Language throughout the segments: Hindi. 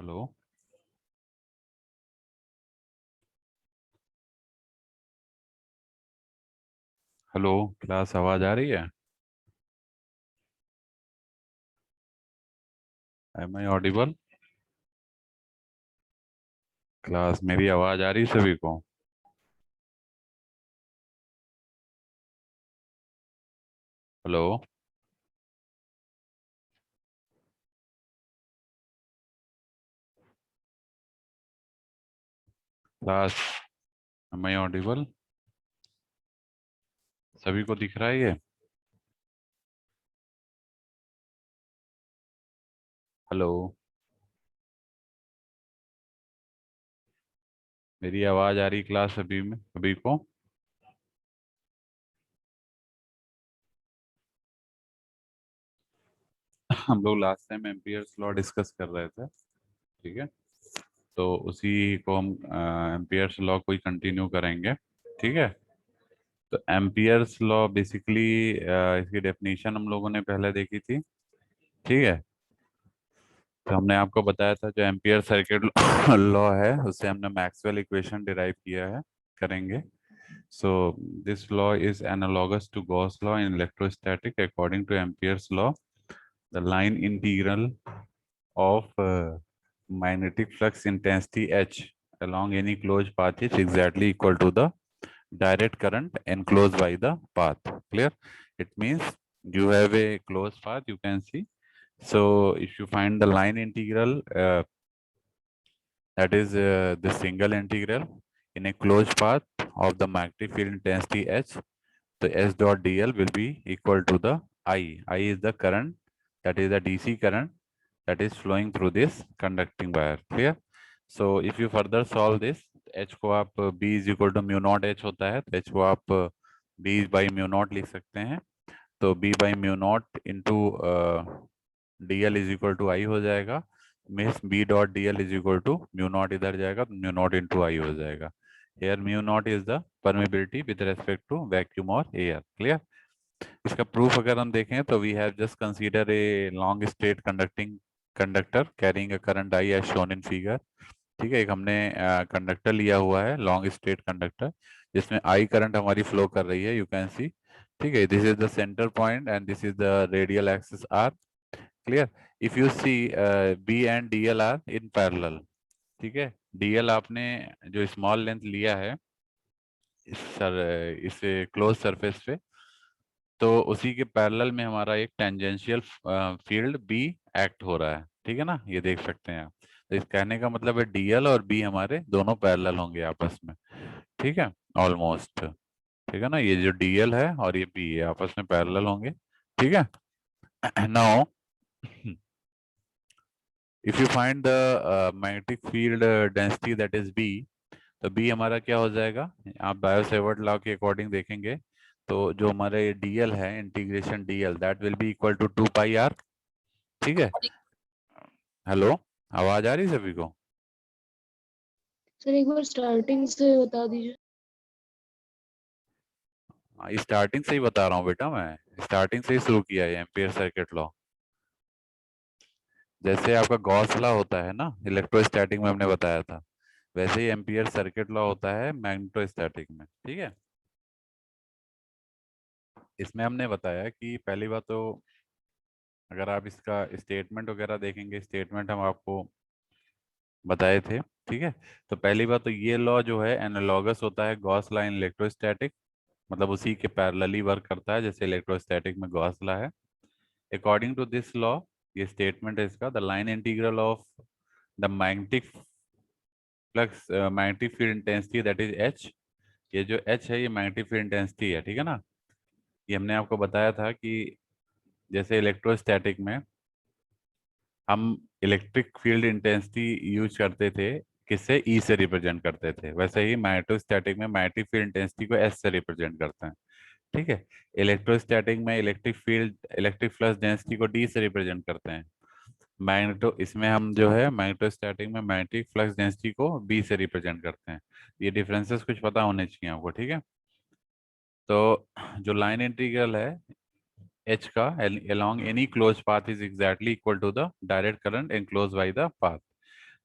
हेलो। हेलो क्लास, आवाज आ रही है? M I Audible? क्लास, मेरी आवाज आ रही है सभी को? Hello class, am I audible? सभी को दिख रहा है ये? हेलो, मेरी आवाज आ रही क्लास सभी में, सभी को? हम लोग last time Ampere's law discuss कर रहे थे, ठीक है? तो उसी को हम एम्पियर्स लॉ को ही कंटिन्यू करेंगे, ठीक है? तो एम्पियर्स लॉ बेसिकली इसकी डेफिनेशन हम लोगों ने पहले देखी थी, ठीक है? तो हमने आपको बताया था जो एम्पियर सर्किट लॉ है उससे हमने मैक्सवेल इक्वेशन डिराइव किया है, करेंगे। So this law is analogous to Gauss law in electrostatic according to Ampere's law the line integral of magnetic flux intensity H along any closed path is exactly equal to the direct current enclosed by the path. Clear? It means you have a closed path, you can see. So if you find the line integral, that is the single integral in a closed path of the magnetic field intensity H, the S dot dl will be equal to the I. I is the current, that is the DC current that is flowing through this conducting wire. Clear? So if you further solve this, H को आप B is equal to mu naught H होता है, तो H को आप B by म्यू नॉट लिख सकते हैं। तो B by mu not into DL is equal to I हो जाएगा। Means B dot DL is equal to mu naught, इधर जाएगा तो म्यू नॉट इंटू I हो जाएगा। Here mu not is the permeability with respect to vacuum और एयर। क्लियर? इसका प्रूफ अगर हम देखें तो we have just consider a long straight conducting conductor carrying a current I as shown in figure. ठीक है, एक हमने कंडक्टर लिया हुआ है, लॉन्ग स्ट्रेट कंडक्टर, जिसमें आई करंट हमारी फ्लो कर रही है, यू कैन सी। ठीक है, this is the centre point and this is the radial axis R. Clear? If you see B and D L are in parallel. ठीक है, डीएल आपने जो स्मॉल लेंथ लिया है इस क्लोज सरफेस पे, तो उसी के पैरेलल में हमारा एक टेंजेंशियल फील्ड बी एक्ट हो रहा है। ठीक है ना, ये देख सकते हैं आप। तो इस कहने का मतलब है डीएल और बी हमारे दोनों पैरेलल होंगे आपस में। ठीक है, ऑलमोस्ट। ठीक है ना, ये जो डीएल है और ये बी है आपस में पैरेलल होंगे। ठीक है। Now if you find the magnetic field density that is B, तो बी हमारा क्या हो जाएगा? आप बायो सेवर्ट लॉ के अकॉर्डिंग देखेंगे तो जो हमारे डीएल है, integration DL, that will be equal to 2 pi R. ठीक है। हेलो, आवाज आ रही है सभी को? सर एक बार स्टार्टिंग से बता दीजिए। स्टार्टिंग से ही बता रहा हूँ बेटा, मैं स्टार्टिंग से ही शुरू किया है एम्पियर सर्किट लॉ। जैसे आपका गॉस लॉ होता है ना इलेक्ट्रोस्टैटिक में, हमने बताया था, वैसे ही एम्पियर सर्किट लॉ होता है मैग्नेटोस्टैटिक में। ठीक है, इसमें हमने बताया कि पहली बात तो अगर आप इसका स्टेटमेंट वगैरह देखेंगे, स्टेटमेंट हम आपको बताए थे। ठीक है, तो पहली बात तो ये लॉ जो है एनालॉगस होता है गॉस लॉ इन इलेक्ट्रोस्टैटिक, मतलब उसी के पैरेलली वर्क करता है जैसे इलेक्ट्रोस्टैटिक में गॉस लॉ है। अकॉर्डिंग टू दिस लॉ, ये स्टेटमेंट है इसका, the line integral of the magnetic flux magnetic field intensity that is H. ये जो एच है ये मैग्नेटिक फील्ड इंटेंसिटी है। ठीक है ना, ये हमने आपको बताया था कि जैसे इलेक्ट्रोस्टैटिक में हम इलेक्ट्रिक फील्ड इंटेंसिटी यूज करते थे, किससे? ई से रिप्रेजेंट करते थे, वैसे ही मैग्नेटोस्टैटिक में मैग्नेटिक फील्ड इंटेंसिटी को एस से रिप्रेजेंट करते हैं। ठीक है, इलेक्ट्रोस्टैटिक में electric field electric flux density को डी से रिप्रेजेंट करते हैं। मैग्नेटो इसमें हम जो है मैग्नेटोस्टैटिक में मैग्नेटिक फ्लक्स डेंसिटी को बी से रिप्रेजेंट करते हैं। ये डिफरेंसेस कुछ पता होने चाहिए आपको। ठीक है, तो जो लाइन इंटीग्रल है एच का along any closed path is exactly equal to the direct current enclosed by the path.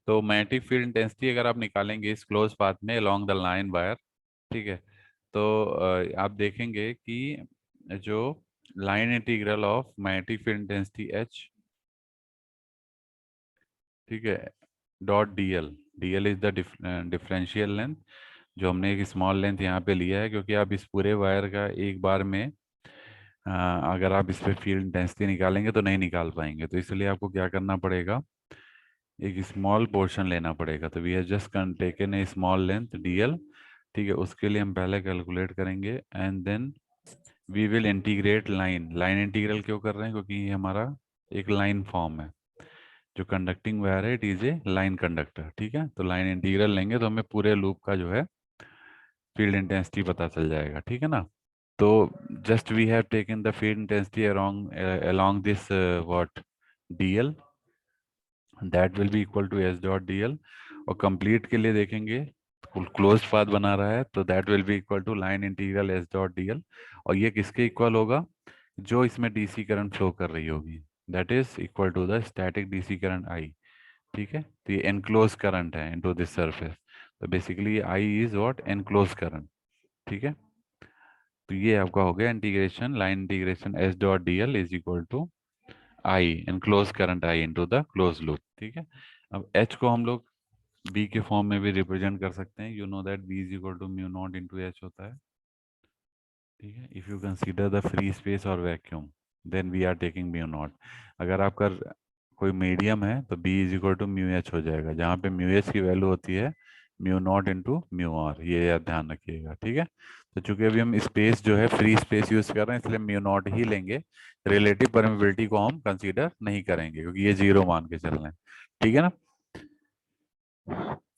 तो मैग्नेटिक फील्ड इंटेंसिटी अगर आप निकालेंगे इस क्लोज पाथ में अलोंग द लाइन वायर, ठीक है, तो आप देखेंगे कि जो line integral of magnetic field intensity H, ठीक है, dot DL, DL is the differential length, जो हमने एक स्मॉल लेंथ यहाँ पे लिया है क्योंकि आप इस पूरे वायर का एक बार में अगर आप इस पे फील्ड इंटेंसिटी निकालेंगे तो नहीं निकाल पाएंगे, तो इसलिए आपको क्या करना पड़ेगा, एक स्मॉल पोर्शन लेना पड़ेगा। तो we have just taken a small length DL, ठीक है, उसके लिए हम पहले कैलकुलेट करेंगे and then we will integrate line. Line integral क्यों कर रहे हैं, क्योंकि ये हमारा एक लाइन फॉर्म है, जो कंडक्टिंग वायर है it is a line conductor, ठीक है। तो लाइन इंटीग्रल लेंगे तो हमें पूरे लूप का जो है फील्ड इंटेंसिटी पता चल जाएगा, ठीक है ना। तो just we have taken the field intensity along this what dl, that will be equal to S dot D L. और कंप्लीट के लिए देखेंगे क्लोज पाथ बना रहा है तो that will be equal to line integral S dot D L. और ये किसके इक्वल होगा, जो इसमें डीसी करंट फ्लो कर रही होगी, that is equal to the static DC current I, ठीक है। तो ये एनक्लोज करंट है इनटू दिस सरफेस, तो basically I is what, enclose current, ठीक है। तो ये आपका हो गया integration, line integration S dot D L is equal to I enclose current I into the close loop, ठीक है। अब एच को हम लोग बी के फॉर्म में भी रिप्रेजेंट कर सकते हैं, you know that B is equal to mu not into H होता है, ठीक है। If you consider the free space और vacuum then we are taking mu not. अगर आपका कोई मीडियम है तो B is equal to mu H हो जाएगा, जहाँ पे म्यू एच की वैल्यू होती है mu not into mu R, ये याद ध्यान रखिएगा, ठीक है। तो चूंकि अभी हम स्पेस जो है फ्री स्पेस यूज कर रहे हैं इसलिए म्यू नॉट ही लेंगे, रिलेटिव परमेबिलिटी को हम कंसीडर नहीं करेंगे क्योंकि ये जीरो मान के चल रहे हैं, ठीक है ना।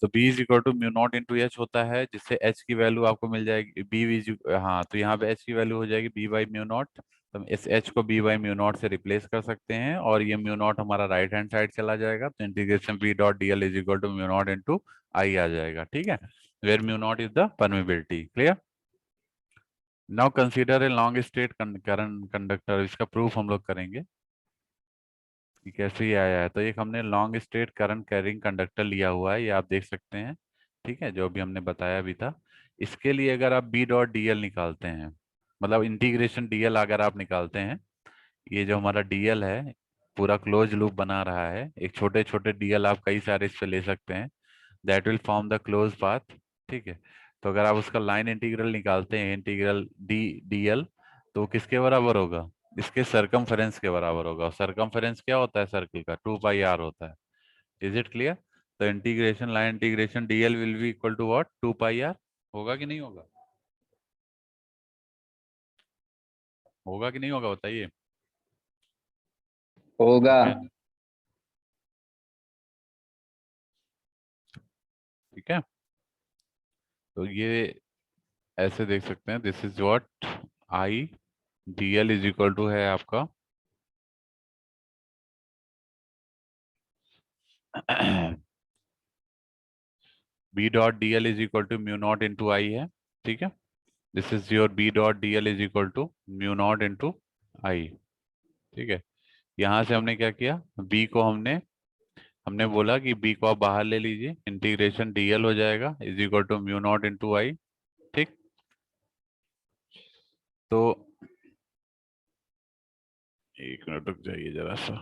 तो B is equal to mu not into H होता है, जिससे एच की वैल्यू आपको मिल जाएगी बी इज, हाँ, तो यहाँ पे एच की वैल्यू हो जाएगी बी बाई म्यू नॉट। तो हम इस एच को बी बाई म्यू नॉट से रिप्लेस कर सकते हैं और ये म्यू नॉट हमारा राइट हैंड साइड चला जाएगा, तो integration B dot D L is equal to mu not into I आ जाएगा, ठीक है। Where mu not is the permeability, clear. Now consider a long straight current conductor, इसका प्रूफ हम लोग करेंगे कि कैसे ये आया है। तो एक हमने long straight current carrying conductor लिया हुआ है, ये आप देख सकते हैं, ठीक है, जो भी हमने बताया भी था। इसके लिए अगर आप बी डॉट डी एल निकालते हैं, मतलब इंटीग्रेशन डीएल अगर आप निकालते हैं, ये जो हमारा डीएल है पूरा क्लोज लूप बना रहा है, एक छोटे छोटे डीएल आप कई सारे इस पे ले सकते हैं, that will form the close path, ठीक है। तो अगर आप उसका लाइन इंटीग्रल निकालते हैं, इंटीग्रल डी डीएल, तो किसके बराबर होगा, इसके सरकमफेरेंस के बराबर होगा। सरकमफेरेंस क्या होता है सर्कल का, 2 पाई आर होता है। Is it clear. तो integration line integration DL will be equal to what, 2 pi R. होगा कि नहीं होगा, होगा कि नहीं होगा बताइए। होगा। ठीक है, तो ये ऐसे देख सकते हैं, this is what I D L is equal to है आपका B dot D L is equal to mu not into I है, ठीक है। This is your B dot D L is equal to mu not into I, ठीक है। यहाँ से हमने क्या किया, बी को हमने हमने बोला कि बी को आप बाहर ले लीजिए, इंटीग्रेशन डीएल हो जाएगा is equal to mu not into I, ठीक। तो एक मिनट रुक जाइए जरा सा,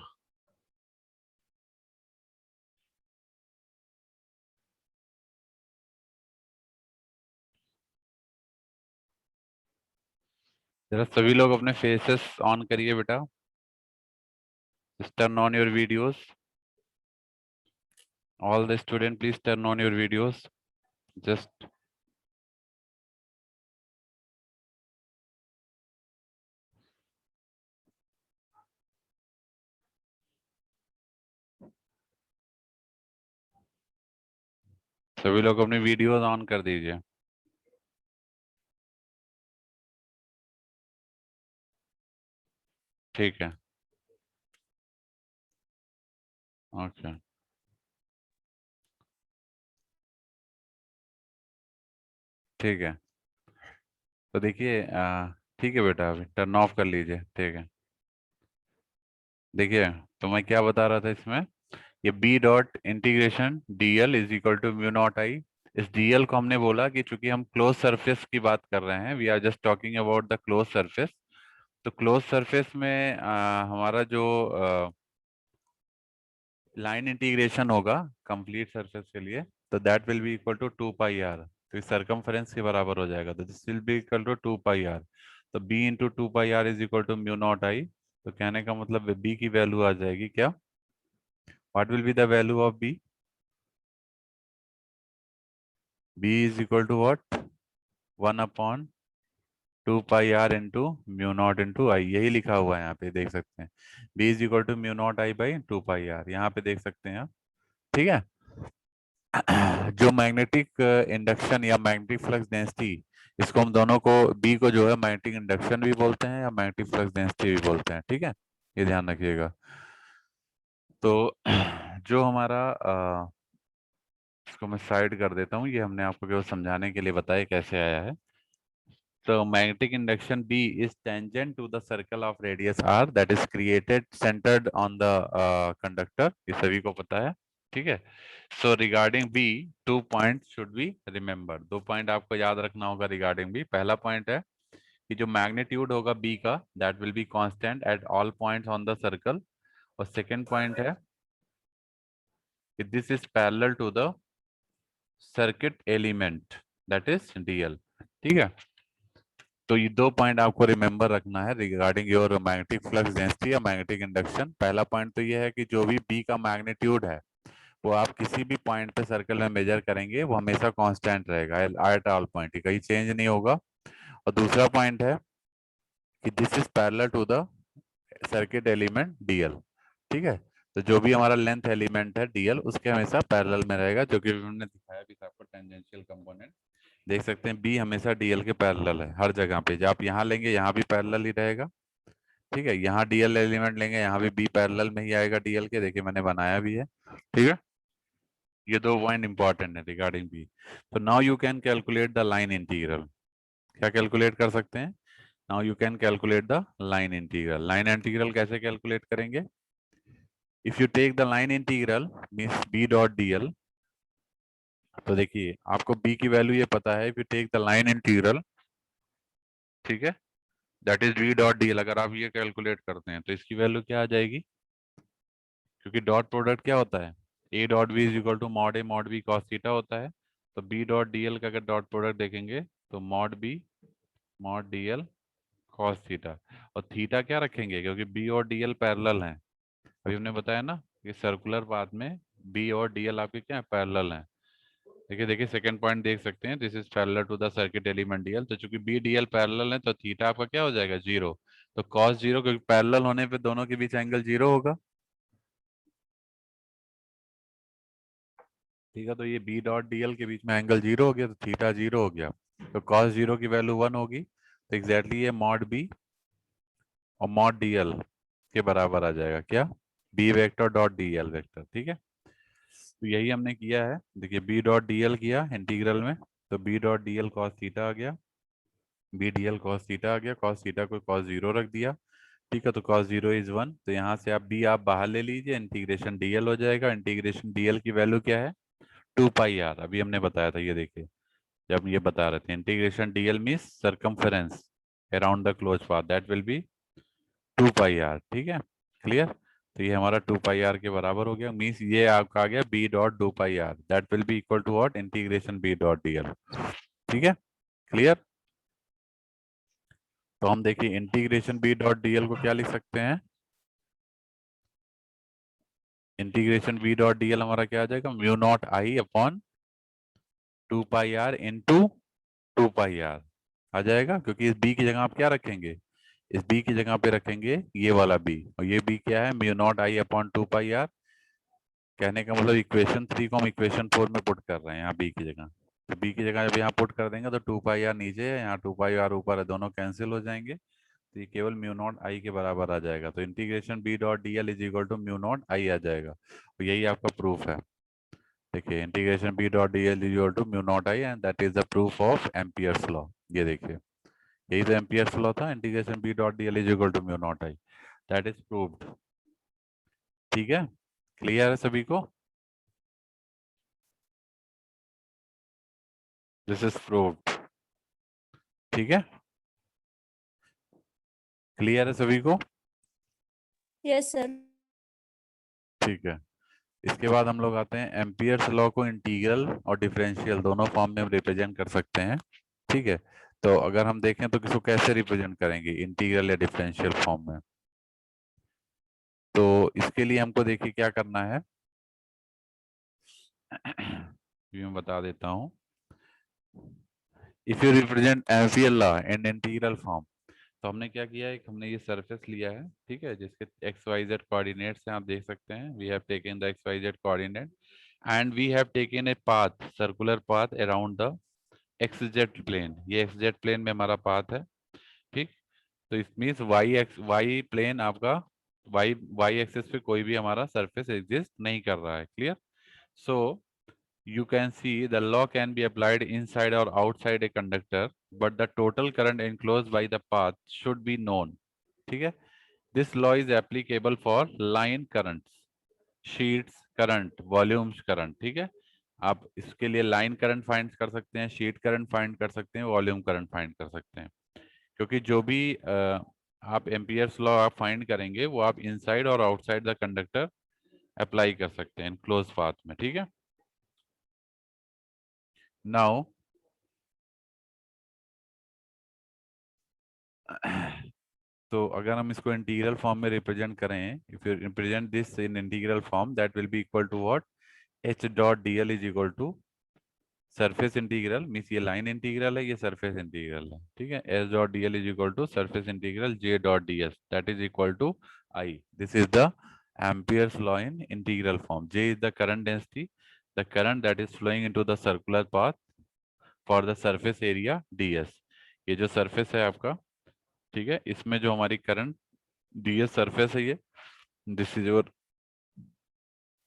जरा सभी लोग अपने फेसेस ऑन करिए बेटा, turn on your videos, all the student please turn on your videos, just सभी लोग अपनी वीडियोस ऑन कर दीजिए। ठीक है, ओके, ठीक है। तो देखिए ठीक है बेटा, अभी टर्न ऑफ कर लीजिए, ठीक है। देखिए, तो मैं क्या बता रहा था इसमें ये B dot integration DL is equal to mu not I. इस डीएल को हमने बोला कि चूंकि हम क्लोज सरफेस की बात कर रहे हैं, we are just talking about the close surface, तो क्लोज सरफेस में हमारा जो लाइन इंटीग्रेशन होगा कंप्लीट सरफेस के लिए, तो that will be equal to 2 pi R, तो इस सरकमफ्रेंस के बराबर हो जाएगा, तो this will be equal to 2 pi R. तो B into 2 pi R is equal to mu not I. तो कहने का मतलब बी की वैल्यू आ जाएगी क्या, what will be the value of B, B is equal to what, 1/2 pi R into mu not into I, यही लिखा हुआ है यहाँ पे देख सकते हैं, B is equal to mu not I by 2 pi R, यहाँ पे देख सकते हैं आप। ठीक है। जो मैग्नेटिक इंडक्शन या मैग्नेटिक फ्लक्स डेंसिटी, इसको हम दोनों को, बी को जो है मैग्नेटिक इंडक्शन भी बोलते हैं या मैग्नेटिक फ्लक्स डेंसिटी भी बोलते हैं। ठीक है, ये ध्यान रखिएगा। तो जो हमारा इसको मैं साइड कर देता हूँ, ये हमने आपको केवल समझाने के लिए बताया कैसे आया है। So magnetic induction B is tangent to the circle of radius R that is created centered on the conductor. ये सभी को पता है, ठीक है। So regarding B, 2 points should be remembered. 2 point आपको याद रखना होगा regarding B. पहला पॉइंट है कि जो मैग्नीट्यूड होगा B का, that will be constant at all points on the circle. और सेकेंड पॉइंट है कि this is parallel to the circuit element that is DL. ठीक है, तो ये 2 पॉइंट आपको रिमेंबर रखना है regarding your magnetic flux density या मैग्नेटिक इंडक्शन। पहला पॉइंट तो ये है कि जो भी बी का मैग्नीट्यूड है वो आप किसी भी पॉइंट पे सर्कल में मेजर करेंगे वो हमेशा कांस्टेंट रहेगा एट ऑल पॉइंट, कहीं चेंज नहीं होगा। और दूसरा पॉइंट है कि this is parallel to the circuit element DL. ठीक है, तो जो भी हमारा लेंथ एलिमेंट है डीएल उसके हमेशा पैरेलल में रहेगा, जो कि हमने दिखाया भी था आपको टेंजेंशियल कंपोनेंट। देख सकते हैं बी हमेशा डीएल के पैरेलल है हर जगह पे, जब आप यहाँ लेंगे यहाँ भी पैरेलल ही रहेगा। ठीक है, यहाँ डीएल एलिमेंट लेंगे यहाँ भी बी पैरेलल में ही आएगा डीएल के, देखिए मैंने बनाया भी है। ठीक है, ये 2 पॉइंट इंपॉर्टेंट है रिगार्डिंग बी। तो now you can calculate the line integral. क्या कैलकुलेट कर सकते हैं, now you can calculate the line integral. Line integral कैसे कैलकुलेट करेंगे, if you take the line integral means B dot DL, तो देखिए आपको बी की वैल्यू ये पता है, if you take the line integral, ठीक है, that is B dot DL, अगर आप ये कैलकुलेट करते हैं तो इसकी वैल्यू क्या आ जाएगी, क्योंकि डॉट प्रोडक्ट क्या होता है, A dot B is equal to mod A mod B cos theta होता है। तो बी डॉट डीएल का अगर डॉट प्रोडक्ट देखेंगे तो mod B mod DL cos theta, और थीटा क्या रखेंगे क्योंकि बी और डीएल पैरेलल हैं, अभी हमने बताया ना कि सर्कुलर पाथ में बी और डीएल आपके क्या है, पैरेलल हैं। देखिए देखिए सेकंड पॉइंट देख सकते हैं, this is parallel to the circuit element DL, तो चूंकि बी डीएल पैरेलल है तो थीटा आपका क्या हो जाएगा, 0। तो कॉस 0, क्योंकि पैरेलल होने पे दोनों के बीच एंगल 0 होगा। ठीक है, तो ये बी डॉट डीएल के बीच में एंगल 0 हो गया, तो थीटा 0 हो गया, तो कॉस 0 की वैल्यू 1 होगी, तो एग्जैक्टली ये मॉड बी और मॉड डीएल के बराबर आ जाएगा क्या, B vector dot DL vector. ठीक है, तो यही हमने किया है। देखिए बी डॉट डीएल किया इंटीग्रल में, तो B dot DL cos theta आ गया, बी डीएल कॉस थीटा आ गया, कॉस थीटा को कॉस 0 रख दिया। ठीक है, तो cos 0 इज 1, तो यहाँ से आप बी आप बाहर ले लीजिए, इंटीग्रेशन डीएल हो जाएगा। इंटीग्रेशन डीएल की वैल्यू क्या है, 2 पाई आर, अभी हमने बताया था, ये देखिए जब ये बता रहे थे integration DL means circumference around the close path, that will be 2 pi R. ठीक है, क्लियर, तो ये हमारा 2 पाई आर के बराबर हो गया, मीन्स ये आपका आ गया B dot 2 pi R, that will be equal to what, integration B dot DL. ठीक है, क्लियर। तो हम देखिए इंटीग्रेशन बी डॉट डीएल को क्या लिख सकते हैं, इंटीग्रेशन बी डॉट डीएल हमारा क्या आ जाएगा, mu not I upon 2 pi R into 2 pi R आ जाएगा, क्योंकि इस बी की जगह आप क्या रखेंगे, इस बी की जगह पे रखेंगे ये वाला बी, और ये बी क्या है, mu not I upon 2 pi R. कहने का मतलब इक्वेशन 3 को हम इक्वेशन 4 में पुट कर रहे हैं यहाँ बी की जगह, तो बी की जगह जब यहाँ पुट कर देंगे तो 2 पाई आर नीचे है, यहाँ 2 पाई आर ऊपर है, दोनों कैंसिल हो जाएंगे, तो ये केवल म्यू नॉट आई के बराबर आ जाएगा। तो integration B dot D L is equal to mu not I आ जाएगा, तो यही आपका प्रूफ है। देखिए integration B dot D L is equal to mu not I and that is the proof of Ampere's law. ये देखिए यही तो एम्पियर्स लॉ था, integration B dot D L is equal to mu not I, that is proved. ठीक है, क्लियर है सभी को? This is proved. ठीक है, क्लियर है सभी को? Yes sir. ठीक है, इसके बाद हम लोग आते हैं एम्पियर्स लॉ को इंटीग्रल और डिफरेंशियल दोनों फॉर्म में हम रिप्रेजेंट कर सकते हैं। ठीक है, तो अगर हम देखें तो किसको कैसे रिप्रेजेंट करेंगे इंटीग्रल या डिफरेंशियल फॉर्म में, तो इसके लिए हमको देखिए क्या करना है। ये मैं बता देता हूँ। If you represent ampere law in integral form, तो हमने क्या किया है, हमने ये सरफेस लिया है, ठीक है, जिसके एक्स वाई जेड कोऑर्डिनेट्स हैं, आप देख सकते हैं। We have taken the X Y Z coordinate and we have taken a path, circular path around the X Z plane. ये एक्स जेड प्लेन में हमारा पाथ है, ठीक। तो it means Y X Y plane आपका वाई वाई एक्सिस पे कोई भी हमारा सरफेस एग्जिस्ट नहीं कर रहा है। Clear? So you can see the law can be applied inside or outside a conductor, but the total current enclosed by the path should be known. ठीक है, this law is applicable for line currents, sheets current, volumes current. ठीक है, आप इसके लिए लाइन करंट फाइंड कर सकते हैं, शीट करंट फाइंड कर सकते हैं, वॉल्यूम करंट फाइंड कर सकते हैं, क्योंकि जो भी आप एम्पियर्स लॉ आप फाइंड करेंगे वो आप इनसाइड और आउटसाइड द कंडक्टर अप्लाई कर सकते हैं क्लोज पाथ में। ठीक है, नाउ तो अगर हम इसको इंटीग्रल फॉर्म में रिप्रेजेंट करें, if you represent this in integral form, that will be equal to what, h dot dl is equal to surface integral, means ये लाइन इंटीग्रल है, ये सरफेस इंटीग्रल है। ठीक है, s dot dl is equal to surface integral j dot ds, that is equal to I। This is the Ampere's law in integral form. J is the current density, the current that is flowing into the circular path for the surface area ds। ये जो सरफेस है आपका, ठीक है, इसमें जो हमारी करंट ds सरफेस है, ये this is your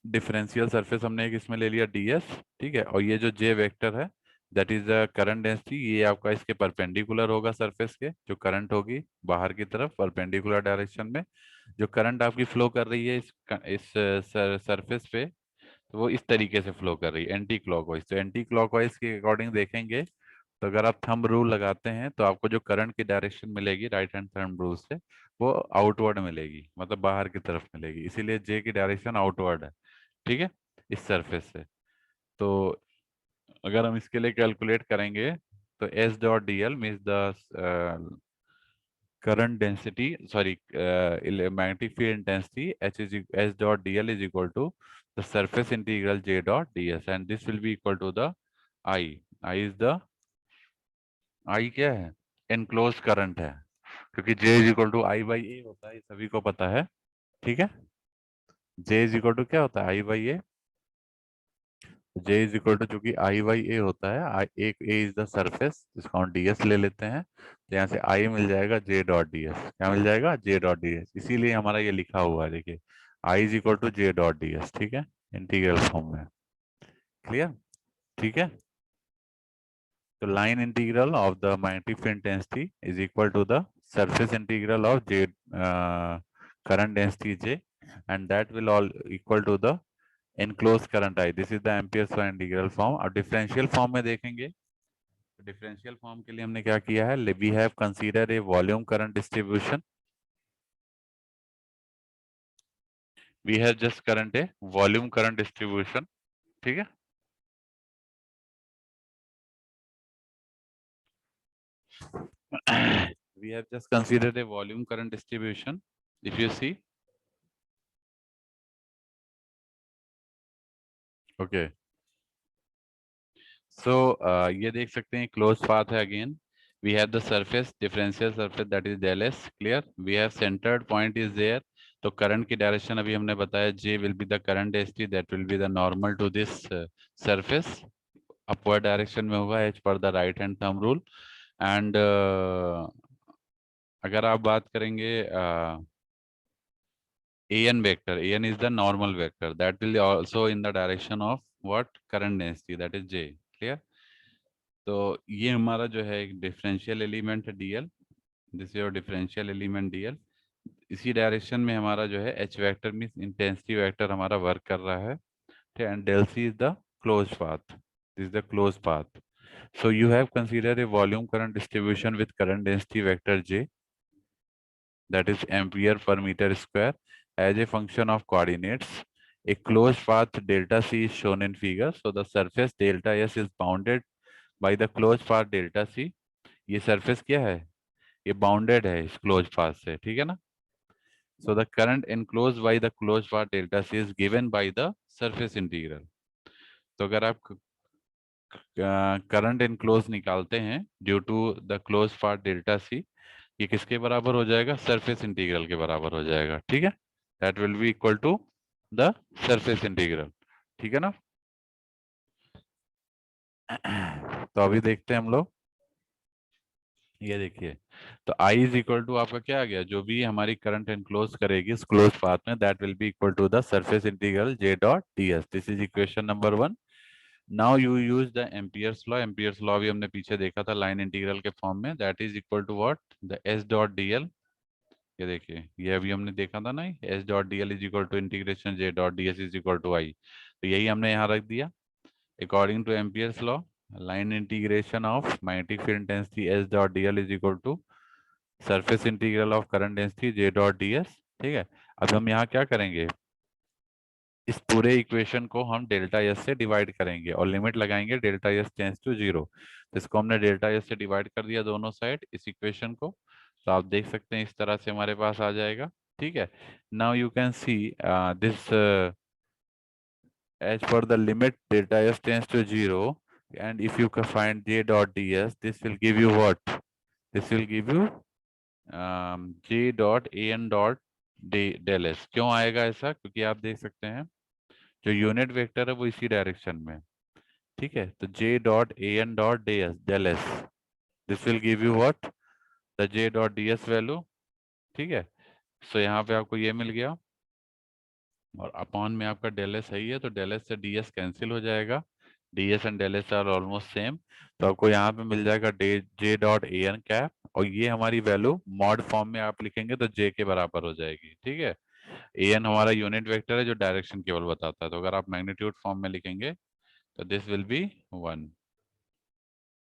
differential surface, हमने एक इसमें ले लिया ds। ठीक है, और ये जो j वेक्टर है that is the current density, ये आपका इसके परपेंडिकुलर होगा, सरफेस के जो करंट होगी बाहर की तरफ परपेंडिकुलर डायरेक्शन में, जो करंट आपकी फ्लो कर रही है इस सरफेस पे, तो वो इस तरीके से फ्लो कर रही है एंटी क्लॉकवाइज। तो एंटी क्लॉकवाइज के अकॉर्डिंग देखेंगे, तो अगर आप थंब रूल लगाते हैं तो आपको जो करंट की डायरेक्शन मिलेगी राइट हैंड थंब रूल से, वो आउटवर्ड मिलेगी, मतलब बाहर की तरफ मिलेगी, इसीलिए जे की डायरेक्शन आउटवर्ड है। ठीक है, इस सरफेस से। तो अगर हम इसके लिए कैलकुलेट करेंगे तो S dot D L means the current density, sorry, magnetic field intensity, h is s dot dl is equal to the surface integral j dot ds, and this will be equal to the I। I is the, I क्या है, enclosed current है, क्योंकि J is equal to I by A होता है, ये सभी को पता है। ठीक है, J is equal to क्या होता है, I by A। J is equal to चूंकि I by A होता है, एक A is the surface, जिसको हम ds ले लेते हैं, तो यहाँ से I मिल जाएगा J dot ds। क्या मिल जाएगा, J dot ds, इसीलिए हमारा ये लिखा हुआ है, देखिए I is equal to J dot ds। ठीक है, इंटीग्रल फॉर्म में। क्लियर? ठीक है, तो line integral of the magnetic field intensity is equal to the surface integral of J current density J, and that will all equal to the enclosed current I। This is the Ampere's law integral form। अब डिफरेंशियल फॉर्म में देखेंगे, डिफरेंशियल फॉर्म के लिए हमने क्या किया है, we have consider a volume current distribution, we have just current a volume current distribution. ठीक है, we have just considered a volume current distribution, if you see। okay, so ये देख सकते हैं क्लोज पाथ है, again we have the surface, differential surface, that is del s। clear? we have centered point is there, तो करंट की डायरेक्शन अभी हमने बताया, J will be the current density that will be the normal to this surface, upward direction में होगा h पर the right hand thumb rule। and अगर आप बात करेंगे an vector, an is the normal vector that will also in the direction of what, current density, that is J। clear? तो ये हमारा जो है एक डिफरेंशियल एलिमेंट है dl, this your differential element dl। इसी डायरेक्शन में हमारा जो है H vector means intensity vector हमारा वर्क कर रहा है, and del C is the closed path. This is the closed path. So you have considered a volume current distribution with current density vector J, that is ampere per meter square, as a function of coordinates. A closed path delta C is shown in figure. So the surface delta S is bounded by the closed path delta C. ये surface क्या है? ये bounded है इस closed path से, ठीक है ना? So the current enclosed by the closed path delta C is given by the surface integral. तो अगर आप करंट इनक्लोज निकालते हैं due to the close part delta C, ये किसके बराबर हो जाएगा? सरफेस इंटीग्रल के बराबर हो जाएगा, ठीक है? That will be equal to the surface integral, ठीक है ना? तो अभी देखते हैं हम लोग, ये देखिए, तो I इज इक्वल टू आपका क्या आ गया? जो भी हमारी करंट एनक्लोज करेगी इस क्लोज पाथ में, that will be equal to the surface integral J dot ds. This is equation number 1. Now you use the Ampere's law. Ampere's law भी हमने पीछे देखा था लाइन इंटीग्रल के फॉर्म में. That is equal to what? The S dot DL. ये देखिए, ये अभी हमने देखा था ना, S dot DL is equal to integration J dot DS is equal to I. तो यही हमने यहाँ रख दिया. According to Ampere's law, line integration of magnetic field intensity S dot DL is equal to surface integral of current density J dot DS, ठीक है? अब हम यहाँ क्या करेंगे? इस पूरे इक्वेशन को हम डेल्टा एस से डिवाइड करेंगे और लिमिट लगाएंगे डेल्टा एस टेंस टू 0. तो इसको हमने डेल्टा एस से डिवाइड कर दिया दोनों साइड इस इक्वेशन को. तो आप देख सकते हैं इस तरह से हमारे पास आ जाएगा, ठीक है? Now you can see this as per the limit delta s tends to 0, and if you can find j dot ds, this will give you what? This will give you j dot an dot del s. क्यों आएगा ऐसा? क्योंकि आप देख सकते हैं जो यूनिट वेक्टर है वो इसी डायरेक्शन में, ठीक है? तो j dot A N dot del S, this will give you what? The j dot D S value, ठीक है? सो यहाँ पे आपको ये मिल गया, और अपॉन में आपका डेल एस सही है, तो डेल एस से डी एस कैंसिल हो जाएगा. D S and del S are almost same. तो आपको यहाँ पे मिल जाएगा J dot A N cap, और ये हमारी वैल्यू मॉड फॉर्म में आप लिखेंगे तो जे के बराबर हो जाएगी, ठीक है? ए एन हमारा यूनिट वेक्टर है जो डायरेक्शन केवल बताता है. तो अगर आप मैग्नीट्यूड फॉर्म में लिखेंगे तो this will be 1.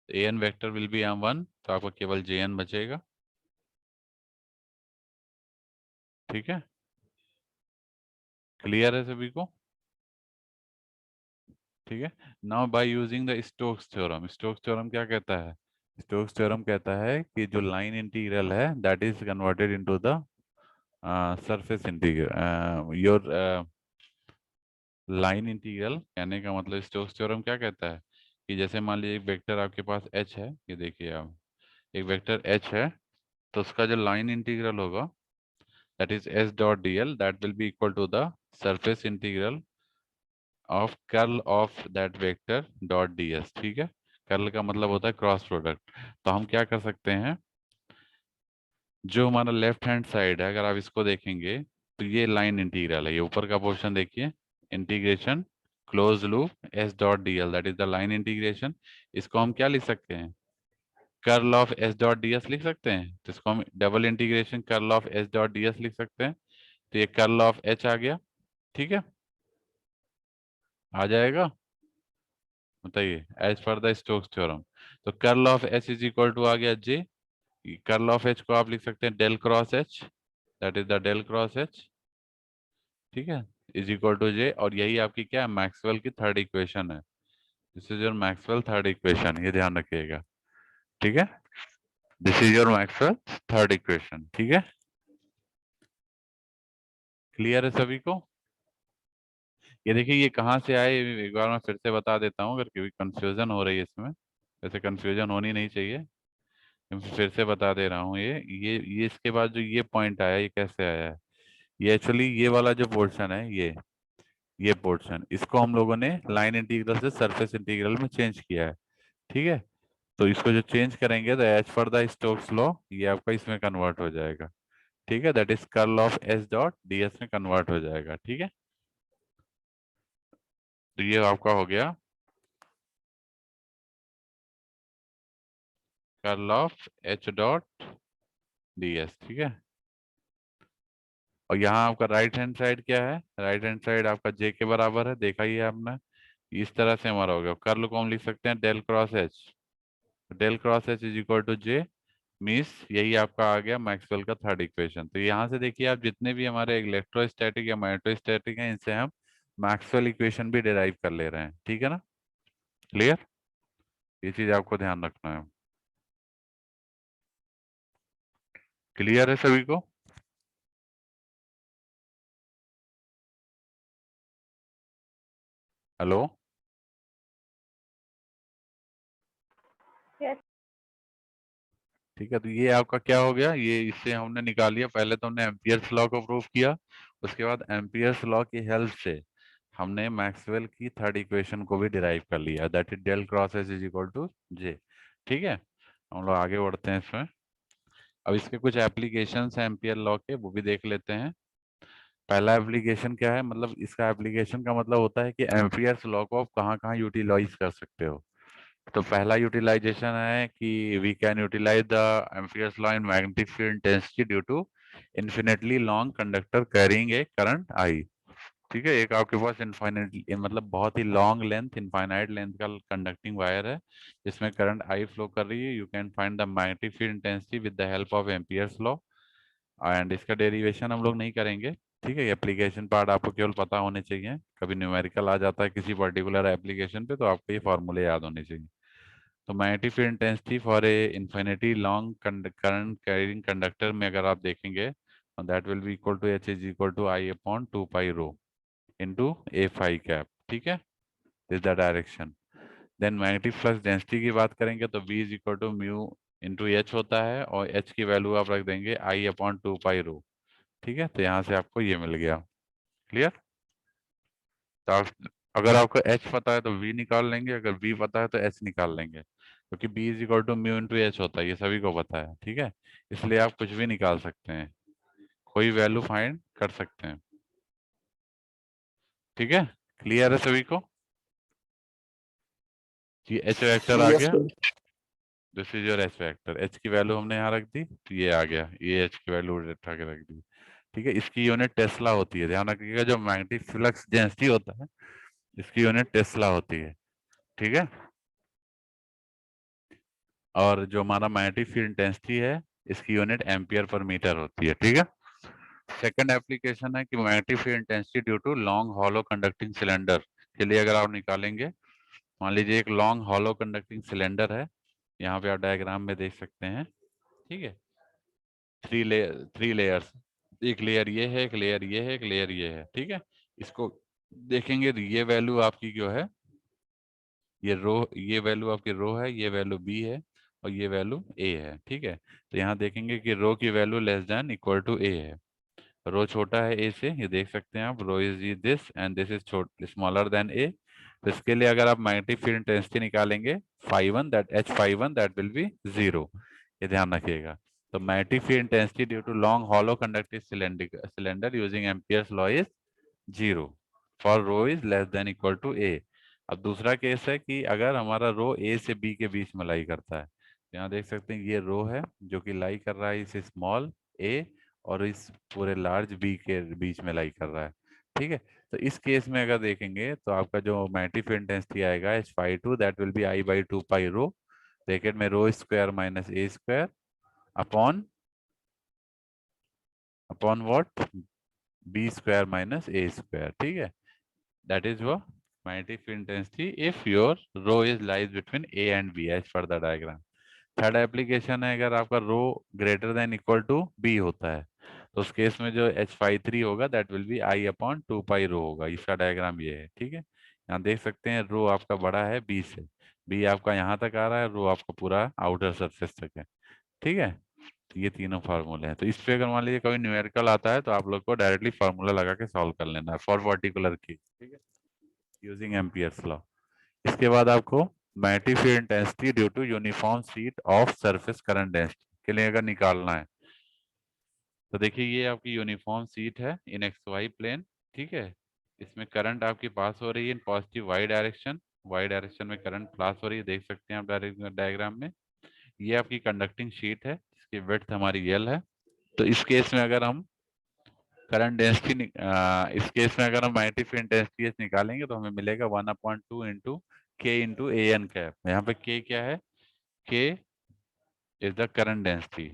A N vector will be 1, तो आपको केवल जे एन बचेगा, ठीक है? क्लियर है सभी को? ठीक है. Now by using the Stokes theorem. Stokes theorem क्या कहता है? स्टोक्स थ्योरम कहता है कि जो लाइन इंटीग्रल है that is converted into the surface integral. Your line integral कहने का मतलब स्टोक्स थ्योरम क्या कहता है कि जैसे मान लीजिए एक वेक्टर आपके पास h है, ये देखिए आप, एक वेक्टर h है, तो उसका जो लाइन इंटीग्रल होगा that is s dot dl, that will be equal to the surface integral of curl of that vector dot ds, ठीक है? कर्ल का मतलब होता है क्रॉस प्रोडक्ट. तो हम क्या कर सकते हैं, जो हमारा लेफ्ट हैंड साइड है अगर आप इसको देखेंगे तो ये लाइन इंटीग्रल है. ये ऊपर का पोर्शन देखिए, integration close loop S dot D L, that is the line integration. इसको हम क्या लिख सकते हैं? Curl of S dot D S लिख सकते हैं. तो इसको हम double integration curl of S dot D S लिख सकते हैं. तो ये कर्ल ऑफ एच आ गया, ठीक है? आ जाएगा, बताइए, as per the Stokes theorem. तो curl of H is equal to आ गया जे. कर्ल ऑफ एच को आप लिख सकते हैं del cross H, that is the del cross H, ठीक है? Is equal to J. और यही आपकी क्या है? मैक्सवेल की थर्ड इक्वेशन है. This is your Maxwell third equation, ये ध्यान रखिएगा, ठीक है? This is your Maxwell third equation, ठीक है? क्लियर है सभी को? ये देखिए, ये कहाँ से आए एक बार मैं फिर से बता देता हूँ अगर कोई कंफ्यूजन हो रही है इसमें. वैसे कंफ्यूजन होनी नहीं चाहिए, मैं फिर से बता दे रहा हूँ. ये इसके बाद जो ये पॉइंट आया, ये कैसे आया है? ये एक्चुअली ये वाला जो पोर्शन है, ये पोर्शन, इसको हम लोगों ने लाइन इंटीग्रल से सरफेस इंटीग्रल में चेंज किया है, ठीक है? तो इसको जो चेंज करेंगे तो as per the Stokes law ये आपका इसमें कन्वर्ट हो जाएगा, ठीक है? That is curl of S dot DS में कन्वर्ट हो जाएगा, ठीक है? तो ये आपका हो गया curl of H dot DS, ठीक है? और यहाँ आपका राइट हैंड साइड क्या है, राइट हैंड साइड आपका जे के बराबर है, देखा ही है आपने। इस तरह से हमारा हो गया। कर्ल को हम लिख सकते हैं del cross H, del cross H is equal to J, means यही आपका आ गया मैक्सवेल का थर्ड इक्वेशन। तो यहाँ से देखिए आप जितने भी हमारे इलेक्ट्रोस्टैटिक या माइक्रोस्टैटिक हैं, इनसे हम मैक्सवेल इक्वेशन भी डिराइव कर ले रहे हैं, ठीक है ना। क्लियर, ये चीज आपको ध्यान रखना है। क्लियर है सभी को? Hello, Yes. ठीक है। तो ये आपका क्या हो गया, ये इससे हमने निकाल लिया। पहले तो हमने एम्पियर्स लॉ को प्रूव किया, उसके बाद एम्पियर्स लॉ की हेल्प से हमने मैक्सवेल की थर्ड इक्वेशन को भी डिराइव कर लिया, that is del cross H is equal to J. ठीक है, हम लोग आगे बढ़ते हैं इसमें। अब इसके कुछ एप्लीकेशंस हैं एम्पियर लॉ के, वो भी देख लेते हैं। पहला एप्लीकेशन क्या है, मतलब इसका एप्लीकेशन का मतलब होता है कि एम्पियर्स लॉ को आप कहाँ कहाँ यूटिलाइज कर सकते हो। तो पहला यूटिलाइजेशन है कि we can utilize the Ampere's law in magnetic field intensity due to infinitely long conductor carrying a current I. ठीक है, एक आपके पास इनफाइनाइट मतलब बहुत ही लॉन्ग लेंथ, इनफाइनाइट लेंथ का कंडक्टिंग वायर है जिसमें करंट आई फ्लो कर रही है। You can find the magnetic field intensity with the help of Ampere's law, and इसका डेरिवेशन हम लोग नहीं करेंगे। ठीक है, एप्लीकेशन पार्ट आपको केवल पता होने चाहिए। कभी न्यूमेरिकल आ जाता है किसी पर्टिकुलर एप्लीकेशन पे, तो आपको ये फॉर्मूले याद होने चाहिए। तो magnetic field intensity for a infinity long current carrying conductor में अगर आप देखेंगे, that will be equal to H is equal to I upon 2 pi rho into A phi cap. ठीक है, this the direction. Then magnetic flux density की बात करेंगे तो v is equal to mu into H होता है, और h की वैल्यू आप रख देंगे आई अपॉन 2 पाई रो। ठीक है, तो यहाँ से आपको ये मिल गया। क्लियर। तो आप, अगर आपको h पता है तो v निकाल लेंगे, अगर v पता है तो h निकाल लेंगे, क्योंकि b is equal to mu into H होता है, ये सभी को पता है। ठीक है, इसलिए आप कुछ भी निकाल सकते हैं, कोई वैल्यू फाइंड कर सकते हैं। ठीक है, क्लियर है सभी को? ये एच वेक्टर आ गया, this is your H vector. H की वैल्यू हमने यहाँ रख दी, तो ये आ गया, ये एच की वैल्यू उठा के रख दी। ठीक है, इसकी यूनिट टेस्ला होती है, ध्यान रखिएगा। जो मैग्नेटिक फ्लक्स डेंसिटी होता है इसकी यूनिट टेस्ला होती है। ठीक है, और जो हमारा मैग्नेटिक फील्ड इंटेंसिटी है इसकी यूनिट एम्पियर पर मीटर होती है। ठीक है, सेकंड एप्लीकेशन है कि magnetic field intensity due to long hollow conducting cylinder के लिए अगर आप निकालेंगे, मान लीजिए एक लॉन्ग हॉलो कंडक्टिंग सिलेंडर है, यहाँ पे आप डायग्राम में देख सकते हैं। ठीक है, थ्री लेयर्स, एक लेयर ये है, एक लेयर ये है, एक लेयर ये है। ठीक है, इसको देखेंगे तो ये वैल्यू आपकी जो है, ये रो, ये वैल्यू आपकी रो है, ये वैल्यू बी है, और ये वैल्यू ए है। ठीक है, तो यहाँ देखेंगे कि रो की value less than equal to A है। रो छोटा है ए से, ये देख सकते हैं आप, rho is this and this is smaller than A. तो इसके लिए अगर आप मैग्नेटिक फील्ड इंटेंसिटी निकालेंगे phi1 that H phi1 that will be 0, ये ध्यान रखिएगा। तो magnetic field intensity due to long hollow conductive cylinder using Ampere's law is 0 for rho is less than equal to A. अब दूसरा केस है कि अगर हमारा रो ए से बी के बीच में लाई करता है, यहाँ देख सकते हैं ये रो है जो कि लाई कर रहा है इस स्मॉल ए और इस पूरे लार्ज बी के बीच में लाई कर रहा है। ठीक है, तो इस केस में अगर देखेंगे तो आपका जो मैग्नेटिक फील्ड इंटेंसिटी आएगा H phi2 that will be I by 2 pi rho, bracket में rho square minus A square upon upon what, B square minus A square. ठीक है, that is what magnetic field intensity if your rho is lies between A and B as per the diagram. Third application है, अगर आपका rho greater than equal to B होता है तो उस केस में जो H phi3 होगा that will be I upon 2 pi rho होगा। इसका डायग्राम ये है। ठीक है, यहाँ देख सकते हैं रो आपका बड़ा है बी से, बी आपका यहाँ तक आ रहा है, रो आपका पूरा आउटर सरफेस तक है। ठीक है, तो ये तीनों फार्मूले हैं। तो इस पे अगर मान लीजिए कभी न्यूमेरिकल आता है तो आप लोग को डायरेक्टली फार्मूला लगा के सॉल्व कर लेना है फॉर पर्टिकुलर केस। ठीक है, यूजिंग एम्पियर्स लॉ। इसके बाद आपको magnetic field intensity due to uniform sheet of surface current density के लिए अगर निकालना है तो देखिए ये आपकी यूनिफॉर्म शीट है इन एक्स वाई प्लेन। ठीक है, इसमें करंट आपकी पास हो रही है इन पॉजिटिव वाई डायरेक्शन में करंट पास हो रही है, देख सकते हैं आप डायग्राम में। ये आपकी कंडक्टिंग शीट है, इसकी विड्थ हमारी एल है। तो इस केस में अगर हम करंट डेंसिटी इस केस में अगर हम मैग्नेटिक फील्ड इंटेंसिटी एच निकालेंगे तो हमें मिलेगा 1/2 इंटू के इंटू ए एन कैप। यहाँ पे के क्या है, के इज द करंट डेंसिटी।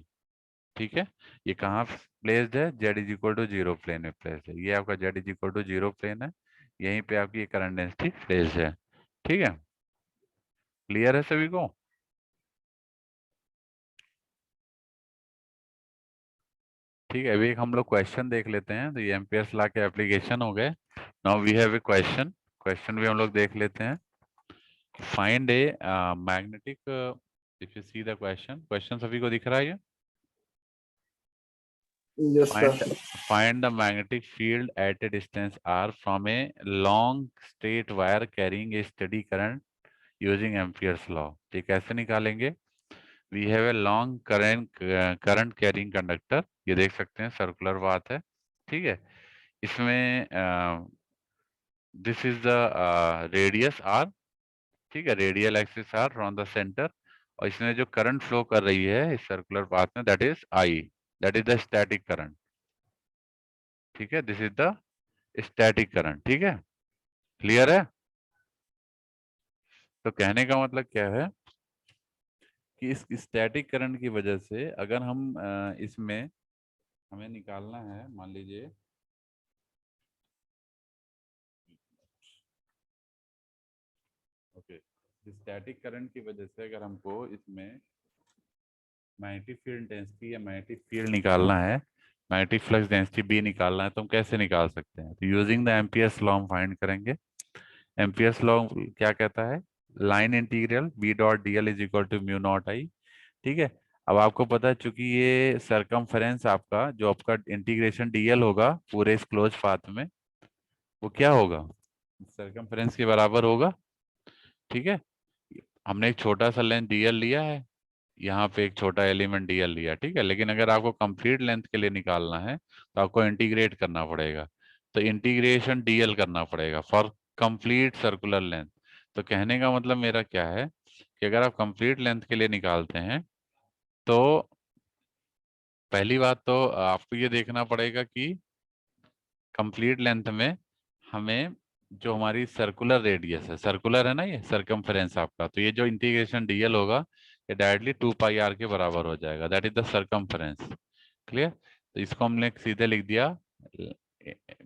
ठीक है, ये कहाँ प्लेस्ड है, Z is equal to zero plane में प्लेस्ड है। ये आपका Z is equal to zero plane है, यहीं पे आपकी ये करंट डेंसिटी प्लेस्ड है। ठीक है, क्लियर है सभी को? ठीक है, अभी एक हम लोग क्वेश्चन देख लेते हैं। तो ये एम्पियर्स लॉ के एप्लीकेशन हो गए। Now we have a question, question भी हम लोग देख लेते हैं। Find a magnetic, if you see the question, question सभी को दिख रहा है ये? Yes, sir. Find the magnetic field at a distance r from a long straight wire carrying a steady current using Ampere's law। ये कैसे निकालेंगे? We have a long current carrying conductor, ये देख सकते हैं सर्कुलर बात है। ठीक है, इसमें this is the radius r, ठीक है, radial axis r from the centre, और इसमें जो करंट फ्लो कर रही है इस सर्कुलर पाथ में, that is I, that is the static current. ठीक है, this is the static current. ठीक है, क्लियर है? तो कहने का मतलब क्या है कि इस स्टैटिक करंट की वजह से अगर हम इसमें हमें निकालना है, मान लीजिए ओके, स्टैटिक करंट की वजह से अगर हमको इसमें मैग्नेटिक फील्ड इंटेंसिटी या मैग्नेटिक फील्ड निकालना है, मैग्नेटिक फ्लक्स डेंसिटी बी निकालना है, तो हम कैसे निकाल सकते हैं? तो यूजिंग द एम्पियर्स लॉ हम फाइंड करेंगे। एम्पियर्स लॉ क्या कहता है? Line integral B dot D L is equal to mu not I. ठीक है, अब आपको पता है चूंकि ये सरकमफेरेंस आपका जो आपका इंटीग्रेशन डीएल होगा पूरे इस क्लोज पाथ में, वो क्या होगा, सरकमफेरेंस के बराबर होगा। ठीक है, हमने एक छोटा सा लेंथ डीएल लिया है, यहाँ पे एक छोटा एलिमेंट डीएल लिया, ठीक है, लेकिन अगर आपको कंप्लीट लेंथ के लिए निकालना है तो आपको इंटीग्रेट करना पड़ेगा। तो इंटीग्रेशन डीएल करना पड़ेगा फॉर कंप्लीट सर्कुलर लेंथ। तो कहने का मतलब मेरा क्या है कि अगर आप कंप्लीट लेंथ के लिए निकालते हैं तो पहली बात तो आपको ये देखना पड़ेगा कि कंप्लीट लेंथ में हमें जो हमारी सर्कुलर रेडियस है, सर्कुलर है ना ये सरकमफेरेंस आपका, तो ये जो इंटीग्रेशन डीएल होगा ये डायरेक्टली 2πr के बराबर हो जाएगा, that is the circumference. Clear? तो इसको हमने सीधे लिख दिया,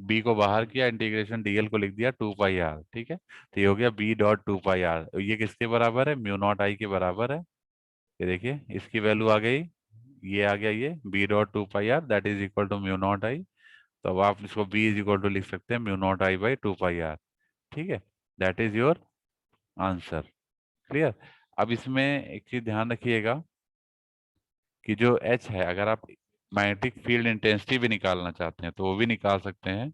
बी को बाहर किया, इंटीग्रेशन डीएल को लिख दिया 2πr। ठीक है, तो ये हो गया बी डॉट 2πr। ये किसके बराबर है? म्यू नॉट आई के बराबर है। ये देखिए इसकी वैल्यू आ गई, ये आ गया, ये B dot 2πr that is equal to mu not I. तो अब आप इसको बी इज इक्वल टू लिख सकते हैं mu naught I by 2πr। ठीक है, that is your answer. Clear? अब इसमें एक चीज ध्यान रखिएगा कि जो H है, अगर आप मैग्नेटिक फील्ड इंटेंसिटी भी निकालना चाहते हैं तो वो भी निकाल सकते हैं,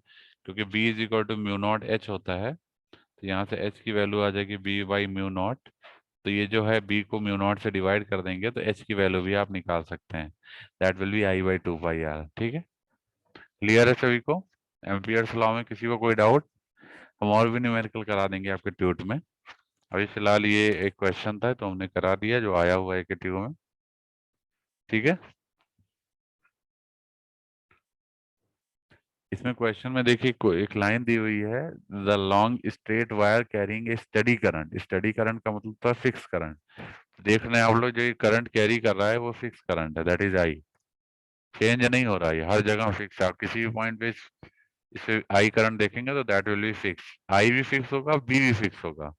क्योंकि B is equal to mu naught H होता है। तो यहाँ से H की वैल्यू आ जाएगी B बाई म्यू नॉट। तो ये जो है B को म्यू नॉट से डिवाइड कर देंगे तो H की वैल्यू भी आप निकाल सकते हैं, that will B I by 2πr। ठीक है, क्लियर है सभी को? एम्पियर्स लॉ में किसी को कोई डाउट? हम और भी न्यूमेरिकल करा देंगे आपके ट्यूट में। अभी फिलहाल ये एक क्वेश्चन था तो हमने करा दिया जो आया हुआ है के ट्यूब में। ठीक है, इसमें क्वेश्चन में देखिए एक लाइन दी हुई है, the long straight wire carrying a study current. Study current का मतलब था फिक्स करंट। देख रहे हैं आप लोग, जो ये करंट कैरी कर रहा है वो फिक्स करंट है, दैट इज आई, चेंज नहीं हो रहा है, हर जगह फिक्स है। आप किसी भी पॉइंट पे इसे आई करंट देखेंगे तो that will be fix, I भी फिक्स होगा, बी भी फिक्स होगा।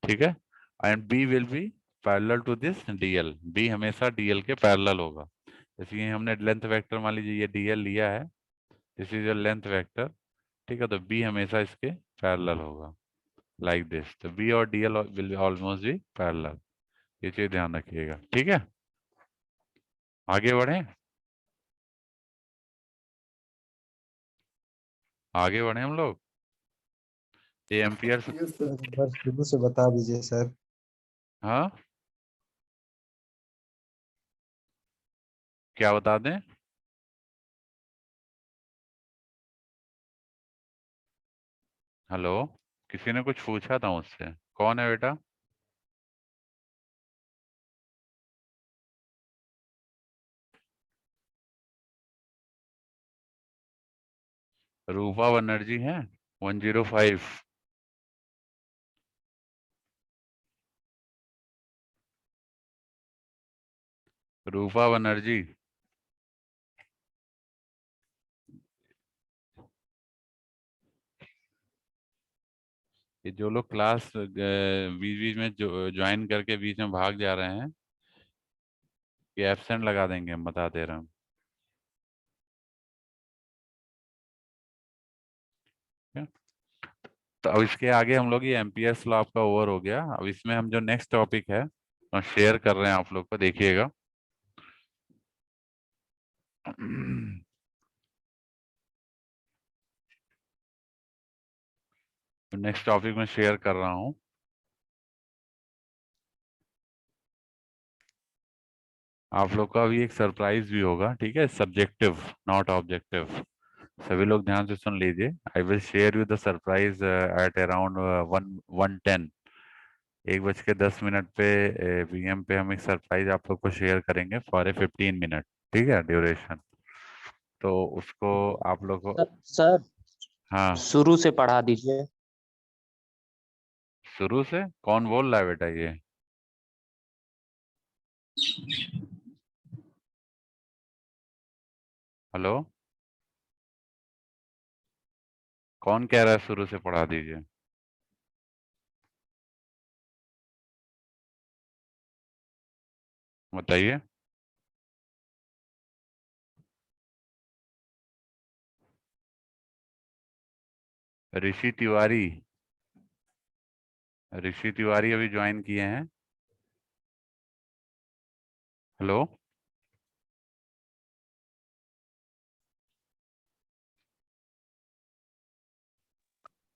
ठीक है, and B will be parallel to this DL, B हमेशा डीएल के पैरेलल होगा। जैसे ये हमने लेंथ वेक्टर मान लीजिए ये डीएल लिया है, this is your length vector. ठीक है, तो बी हमेशा इसके पैरेलल होगा लाइक दिस। तो बी और DL will almost be parallel, ये चीज ध्यान रखिएगा। ठीक है, आगे बढ़े, आगे बढ़े हम लोग। ये एम्पियर, Yes, sir. एक बार शुरू से बता दीजिए सर। हाँ क्या बता दें? हेलो, किसी ने कुछ पूछा था मुझसे, कौन है बेटा? रूपा बनर्जी है 105। रूपा बनर्जी, ये जो लोग क्लास बीच बीच में ज्वाइन करके बीच में भाग जा रहे हैं, ये एब्सेंट लगा देंगे, हम बता दे रहे हैं। क्या? तो अब इसके आगे हम लोग ये एम्पियर्स लॉ आपका ओवर हो गया। अब इसमें हम जो नेक्स्ट टॉपिक है शेयर कर रहे हैं आप लोग को, देखिएगा। नेक्स्ट टॉपिक में शेयर कर रहा हूँ। आप लोग का भी एक सरप्राइज भी होगा, ठीक है? Subjective not objective. सभी लोग ध्यान से सुन लीजिए। I will share you the surprise at around 1:10। 1:10 पे PM पे हम एक सरप्राइज आप लोग को शेयर करेंगे फॉर ए 15 मिनट, ठीक है, ड्यूरेशन। तो उसको आप लोग को, सर हाँ, शुरू से पढ़ा दीजिए। शुरू से कौन बोल रहा है बेटा ये? हेलो, कौन कह रहा है शुरू से पढ़ा दीजिए? बताइए। ऋषि तिवारी, ऋषि तिवारी अभी ज्वाइन किए हैं। हेलो,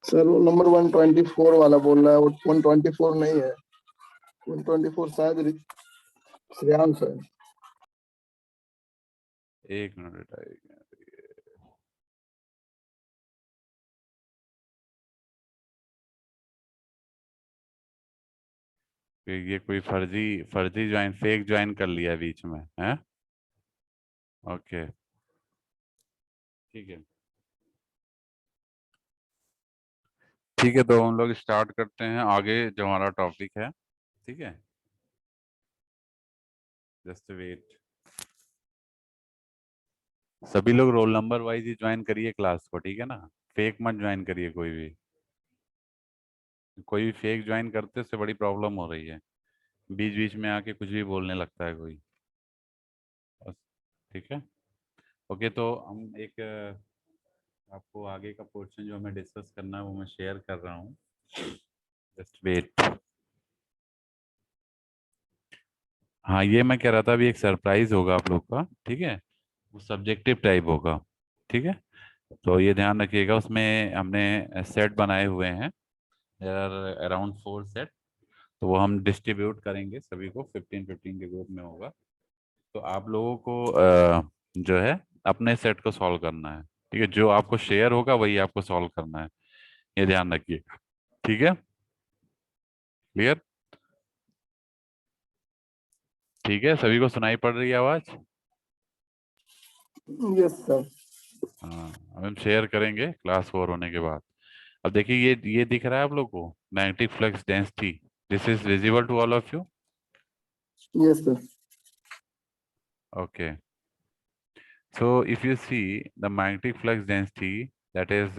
सर वो नंबर 124 वाला बोल रहा है, वो 124 नहीं है, 124 शायद श्रेयांश है। एक मिनट बेटा, एक मिनट। ये कोई फर्जी फर्जी ज्वाइन, फेक ज्वाइन कर लिया बीच में है। ओके, ठीक है, ठीक है। तो हम लोग स्टार्ट करते हैं आगे जो हमारा टॉपिक है, ठीक है? Just wait. सभी लोग रोल नंबर वाइज ही ज्वाइन करिए क्लास को, ठीक है ना? फेक मत ज्वाइन करिए कोई भी। कोई भी फेक ज्वाइन करते उससे बड़ी प्रॉब्लम हो रही है। बीच बीच में आके कुछ भी बोलने लगता है कोई, बस, ठीक है? ओके, तो हम एक आपको आगे का पोर्शन जो हमें डिस्कस करना है वो मैं शेयर कर रहा हूँ। Just wait. हाँ, ये मैं कह रहा था, अभी एक सरप्राइज होगा आप लोग का, ठीक है? वो सब्जेक्टिव टाइप होगा, ठीक है? तो ये ध्यान रखिएगा, उसमें हमने सेट बनाए हुए हैं, देयर आर अराउंड 4 सेट। तो वो हम डिस्ट्रीब्यूट करेंगे सभी को, 15-15 के ग्रुप में होगा। तो आप लोगों को जो है अपने सेट को सॉल्व करना है, ठीक है? जो आपको शेयर होगा वही आपको सॉल्व करना है, ये ध्यान रखिए, ठीक है? क्लियर? ठीक है, सभी को सुनाई पड़ रही है आवाज? Yes sir. हाँ, अब हम शेयर करेंगे क्लास 4 होने के बाद। अब देखिए, ये दिख रहा है आप लोग को, magnetic flux density. This is visible to all of you? Yes sir. Okay, so if you see the magnetic flux density, that is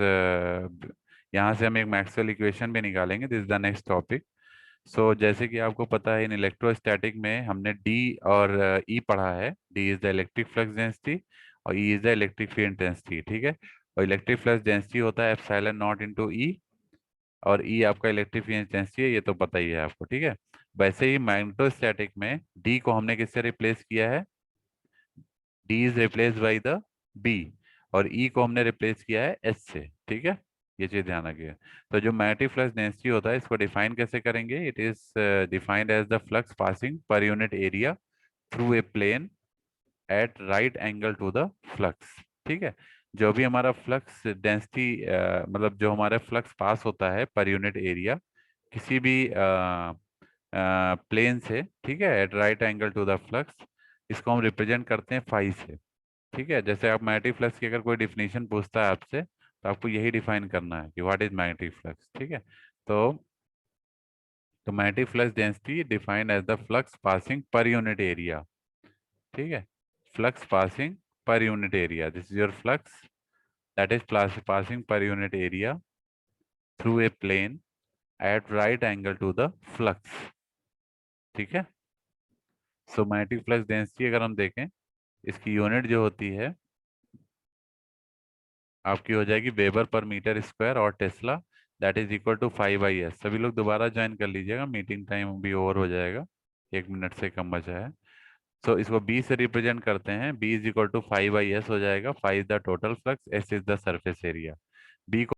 यहाँ से हम एक मैक्सवेल इक्वेशन भी निकालेंगे। This is the next topic. So जैसे कि आपको पता है, इन इलेक्ट्रोस्टैटिक में हमने डी और ई पढ़ा है। D is the electric flux density और E is the electric field intensity, ठीक है? और इलेक्ट्रिक फ्लक्स डेंसिटी होता है एप्सिलॉन नॉट इनटू ई, और ई आपका इलेक्ट्रिक फील्ड इंटेंसिटी है, ये तो पता ही है आपको, ठीक है? वैसे ही मैग्नेटोस्टैटिक में डी को हमने किससे रिप्लेस किया है? D is replace by the B, और ई को हमने रिप्लेस किया है एस से, ठीक है? ये चीज ध्यान रखिए। तो जो मैग्नेटिक फ्लक्स डेंसिटी होता है, इसको डिफाइन कैसे करेंगे? It is defined as the flux passing per unit area through a plane at right angle to the flux, ठीक है? जो भी हमारा फ्लक्स डेंसिटी मतलब जो हमारा फ्लक्स पास होता है पर यूनिट एरिया किसी भी प्लेन से, ठीक है, at right angle to the flux, इसको हम रिप्रेजेंट करते हैं फाई से, ठीक है? जैसे आप मैग्नेटिक फ्लक्स की अगर कोई डिफिनेशन पूछता है आपसे, तो आपको यही डिफाइन करना है कि व्हाट इज मैग्नेटिक फ्लक्स। ठीक है, तो magnetic flux density defined as the flux passing per unit area. ठीक है, flux passing per unit area. This is your flux that is passing per unit area through a plane at right angle to the flux. ठीक है, सो मैग्नेटिक फ्लक्स डेंसिटी अगर हम देखें, इसकी यूनिट जो होती है आपकी हो जाएगी वेबर पर मीटर स्क्वायर और tesla, that is equal to 5/s। सभी लोग दोबारा ज्वाइन कर लीजिएगा, मीटिंग टाइम भी ओवर हो जाएगा, 1 मिनट से कम बचा है। सो इसको B से रिप्रेजेंट करते हैं, B is equal to 5/s हो जाएगा। 5 is the total flux, S is the surface area. B को